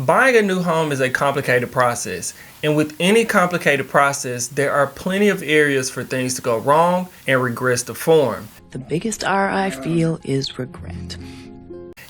Buying a new home is a complicated process, and with any complicated process, there are plenty of areas for things to go wrong and regrets to form. The biggest R I feel is regret.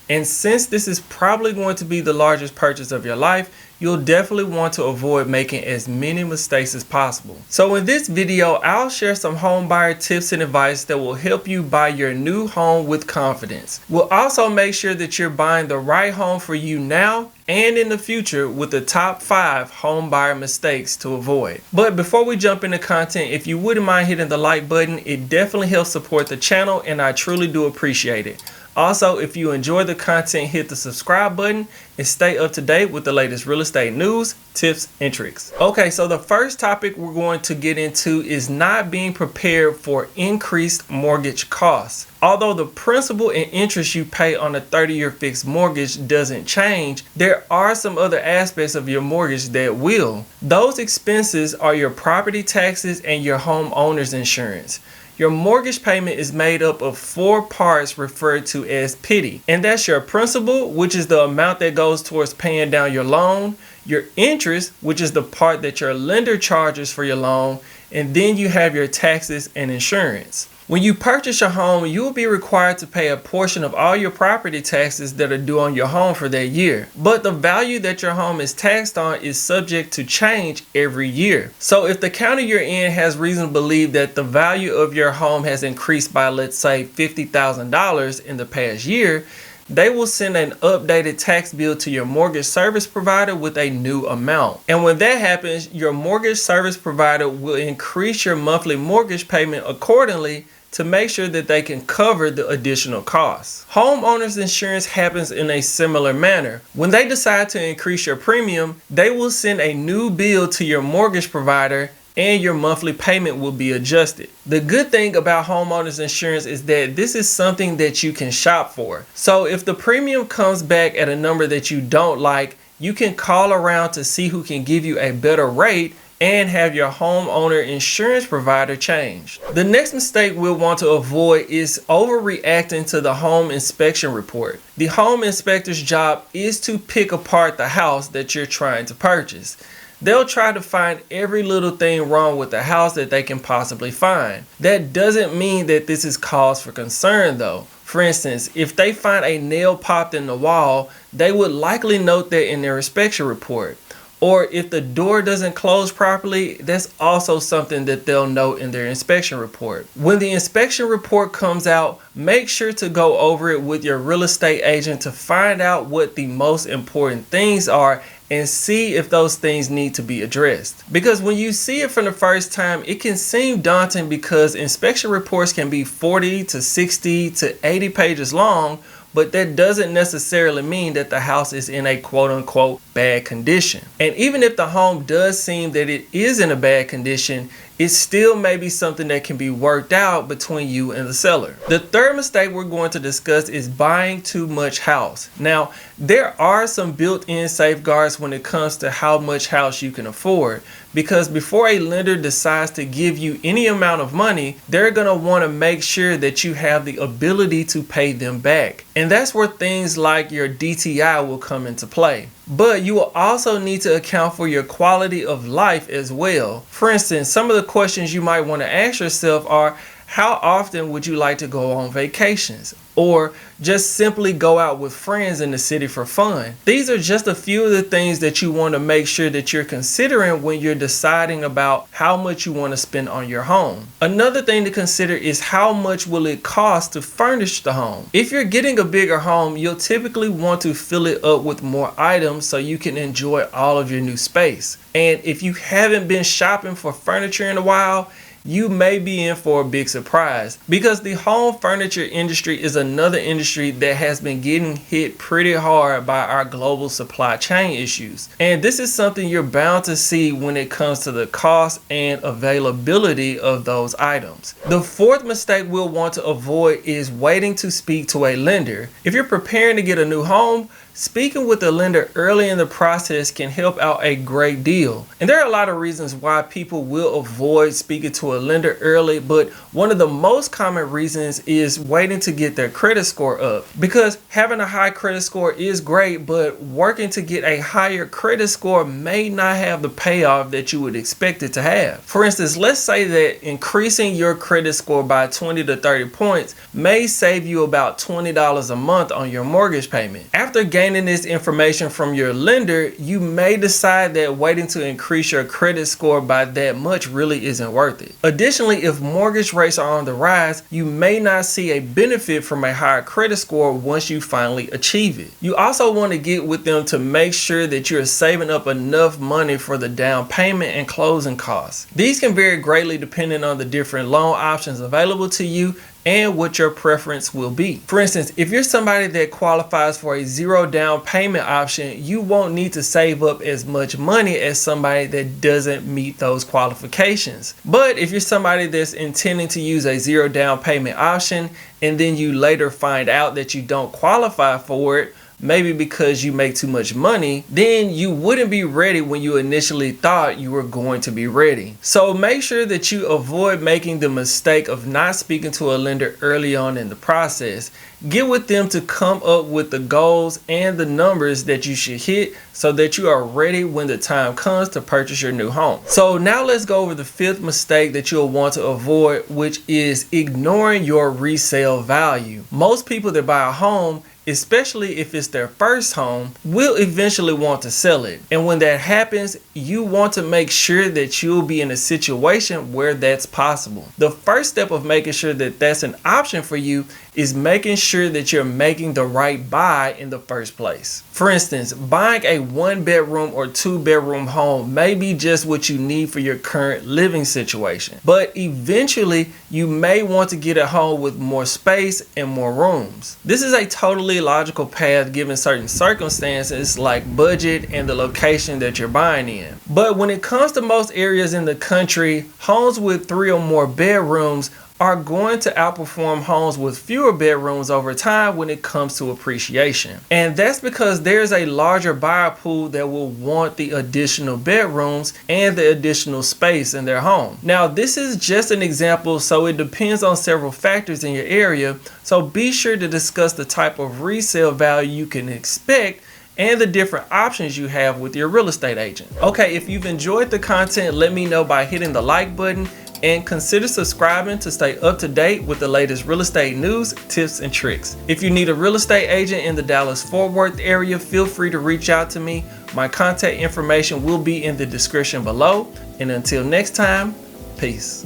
And since this is probably going to be the largest purchase of your life, you'll definitely want to avoid making as many mistakes as possible. So in this video, I'll share some home buyer tips and advice that will help you buy your new home with confidence. We'll also make sure that you're buying the right home for you now and in the future with the top 5 home buyer mistakes to avoid. But before we jump into content, if you wouldn't mind hitting the like button, it definitely helps support the channel and I truly do appreciate it. Also, if you enjoy the content, hit the subscribe button and stay up to date with the latest real estate news, tips, and tricks. Okay, so the first topic we're going to get into is not being prepared for increased mortgage costs. Although the principal and interest you pay on a 30-year fixed mortgage doesn't change, there are some other aspects of your mortgage that will. Those expenses are your property taxes and your homeowner's insurance. Your mortgage payment is made up of 4 parts referred to as PITI, and that's your principal, which is the amount that goes towards paying down your loan, your interest, which is the part that your lender charges for your loan, and then you have your taxes and insurance. When you purchase your home, you will be required to pay a portion of all your property taxes that are due on your home for that year. But the value that your home is taxed on is subject to change every year. So if the county you're in has reason to believe that the value of your home has increased by, let's say, $50,000 in the past year, they will send an updated tax bill to your mortgage service provider with a new amount. And when that happens, your mortgage service provider will increase your monthly mortgage payment accordingly to make sure that they can cover the additional costs. Homeowners insurance happens in a similar manner. When they decide to increase your premium, they will send a new bill to your mortgage provider and your monthly payment will be adjusted. The good thing about homeowners insurance is that this is something that you can shop for. So if the premium comes back at a number that you don't like, you can call around to see who can give you a better rate and have your homeowner insurance provider changed. The next mistake we'll want to avoid is overreacting to the home inspection report. The home inspector's job is to pick apart the house that you're trying to purchase. They'll try to find every little thing wrong with the house that they can possibly find. That doesn't mean that this is cause for concern though. For instance, if they find a nail popped in the wall, they would likely note that in their inspection report. Or if the door doesn't close properly, that's also something that they'll note in their inspection report. When the inspection report comes out, make sure to go over it with your real estate agent to find out what the most important things are and see if those things need to be addressed. Because when you see it for the first time, it can seem daunting because inspection reports can be 40 to 60 to 80 pages long, but that doesn't necessarily mean that the house is in a quote-unquote bad condition. And even if the home does seem that it is in a bad condition, it still may be something that can be worked out between you and the seller. The third mistake we're going to discuss is buying too much house. Now, there are some built-in safeguards when it comes to how much house you can afford, because before a lender decides to give you any amount of money, they're going to want to make sure that you have the ability to pay them back. And that's where things like your DTI will come into play. But you will also need to account for your quality of life as well. For instance, some of the questions you might want to ask yourself are, how often would you like to go on vacations? Or just simply go out with friends in the city for fun? These are just a few of the things that you want to make sure that you're considering when you're deciding about how much you want to spend on your home. Another thing to consider is how much will it cost to furnish the home. If you're getting a bigger home, you'll typically want to fill it up with more items so you can enjoy all of your new space. And if you haven't been shopping for furniture in a while, you may be in for a big surprise, because the home furniture industry is another industry that has been getting hit pretty hard by our global supply chain issues. And this is something you're bound to see when it comes to the cost and availability of those items. The fourth mistake we'll want to avoid is waiting to speak to a lender. If you're preparing to get a new home, speaking with the lender early in the process can help out a great deal. And there are a lot of reasons why people will avoid speaking to a lender early, but one of the most common reasons is waiting to get their credit score up. Because having a high credit score is great, but working to get a higher credit score may not have the payoff that you would expect it to have. For instance, let's say that increasing your credit score by 20 to 30 points may save you about $20 a month on your mortgage payment. After gaining this information from your lender, you may decide that waiting to increase your credit score by that much really isn't worth it. Additionally, if mortgage rates are on the rise, you may not see a benefit from a higher credit score once you finally achieve it. You also want to get with them to make sure that you're saving up enough money for the down payment and closing costs. These can vary greatly depending on the different loan options available to you and what your preference will be. For instance, if you're somebody that qualifies for a zero down payment option, you won't need to save up as much money as somebody that doesn't meet those qualifications. But if you're somebody that's intending to use a zero down payment option and then you later find out that you don't qualify for it, maybe because you make too much money, then you wouldn't be ready when you initially thought you were going to be ready. So make sure that you avoid making the mistake of not speaking to a lender early on in the process. Get with them to come up with the goals and the numbers that you should hit so that you are ready when the time comes to purchase your new home. So now let's go over the fifth mistake that you'll want to avoid, which is ignoring your resale value. Most people that buy a home, especially if it's their first home, will eventually want to sell it. And when that happens, you want to make sure that you'll be in a situation where that's possible. The first step of making sure that that's an option for you is making sure that you're making the right buy in the first place. For instance, buying a 1-bedroom or 2-bedroom home may be just what you need for your current living situation, but eventually you may want to get a home with more space and more rooms. This is a totally logical path given certain circumstances like budget and the location that you're buying in. But when it comes to most areas in the country, homes with 3 or more bedrooms are going to outperform homes with fewer bedrooms over time when it comes to appreciation. And that's because there's a larger buyer pool that will want the additional bedrooms and the additional space in their home. Now, this is just an example, so it depends on several factors in your area. So be sure to discuss the type of resale value you can expect and the different options you have with your real estate agent. Okay, if you've enjoyed the content, let me know by hitting the like button and consider subscribing to stay up to date with the latest real estate news, tips, and tricks. If you need a real estate agent in the Dallas-Fort Worth area, feel free to reach out to me. My contact information will be in the description below. And until next time, peace.